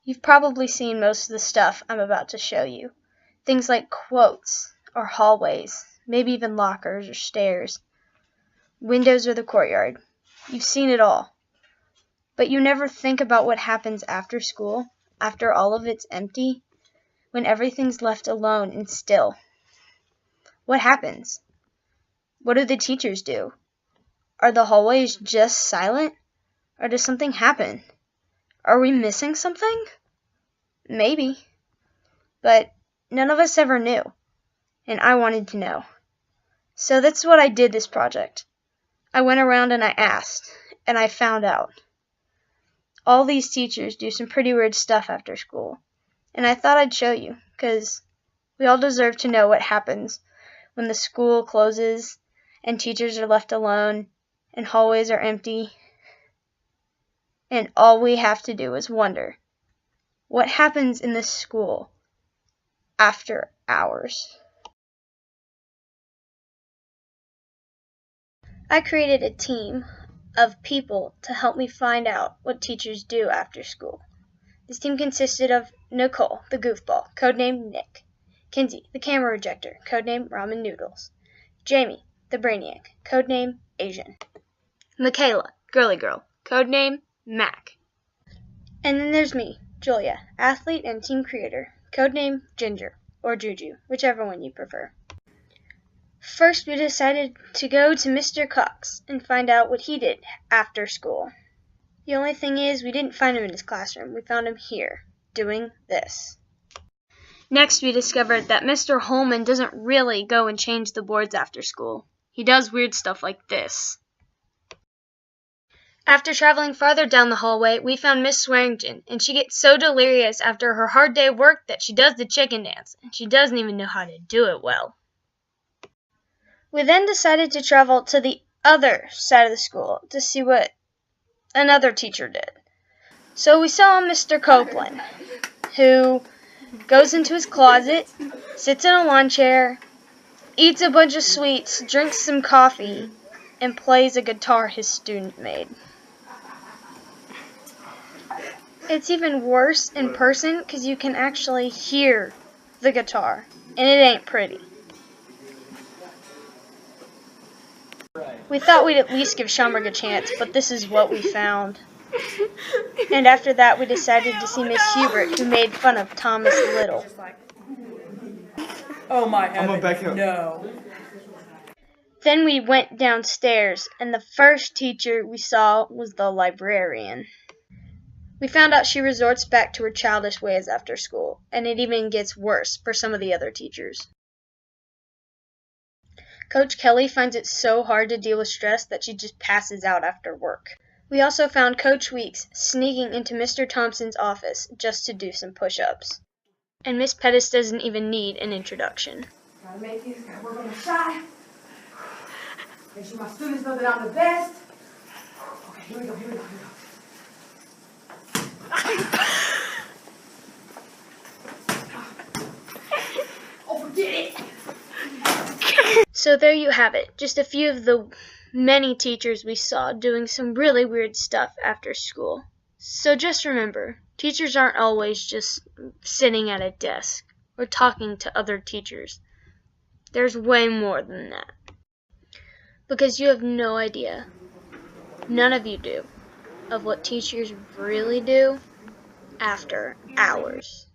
You've probably seen most of the stuff I'm about to show you. Things like quotes, or hallways, maybe even lockers or stairs, windows or the courtyard. You've seen it all. But you never think about what happens after school, after all of it's empty, when everything's left alone and still. What happens? What do the teachers do? Are the hallways just silent? Or does something happen? Are we missing something? Maybe. But none of us ever knew. And I wanted to know. So that's what I did this project. I went around and I asked, and I found out. All these teachers do some pretty weird stuff after school. And I thought I'd show you, 'cause we all deserve to know what happens when the school closes and teachers are left alone and hallways are empty. And all we have to do is wonder, what happens in this school after hours? I created a team of people to help me find out what teachers do after school. This team consisted of Nicole, the goofball, codenamed Nick; Kinsey, the camera rejector, codenamed Ramen Noodles; Jamie, the brainiac, codename Asian; Michaela, girly girl, codename Mac. And then there's me, Julia, athlete and team creator, codename Ginger, or Juju, whichever one you prefer. First, we decided to go to Mr. Cox and find out what he did after school. The only thing is, we didn't find him in his classroom. We found him here, doing this. Next, we discovered that Mr. Holman doesn't really go and change the boards after school. He does weird stuff like this. After traveling farther down the hallway, we found Miss Swearington, and she gets so delirious after her hard day of work that she does the chicken dance, and she doesn't even know how to do it well. We then decided to travel to the other side of the school to see what another teacher did. So we saw Mr. Copeland, who goes into his closet, sits in a lawn chair, eats a bunch of sweets, drinks some coffee, and plays a guitar his student made. It's even worse in person because you can actually hear the guitar, and it ain't pretty. We thought we'd at least give Schaumburg a chance, but this is what we found. And after that, we decided to see Miss Hubert, who made fun of Thomas Little. Oh my heaven, no. Then we went downstairs, and the first teacher we saw was the librarian. We found out she resorts back to her childish ways after school, and it even gets worse for some of the other teachers. Coach Kelly finds it so hard to deal with stress that she just passes out after work. We also found Coach Weeks sneaking into Mr. Thompson's office just to do some push-ups. And Miss Pettis doesn't even need an introduction. Gotta make it, gotta work on the shot. Make sure my students know that I'm the best. Okay, here we go. Oh, forget it! So there you have it, just a few of the many teachers we saw doing some really weird stuff after school. So just remember, teachers aren't always just sitting at a desk or talking to other teachers. There's way more than that. Because you have no idea, none of you do, of what teachers really do after hours.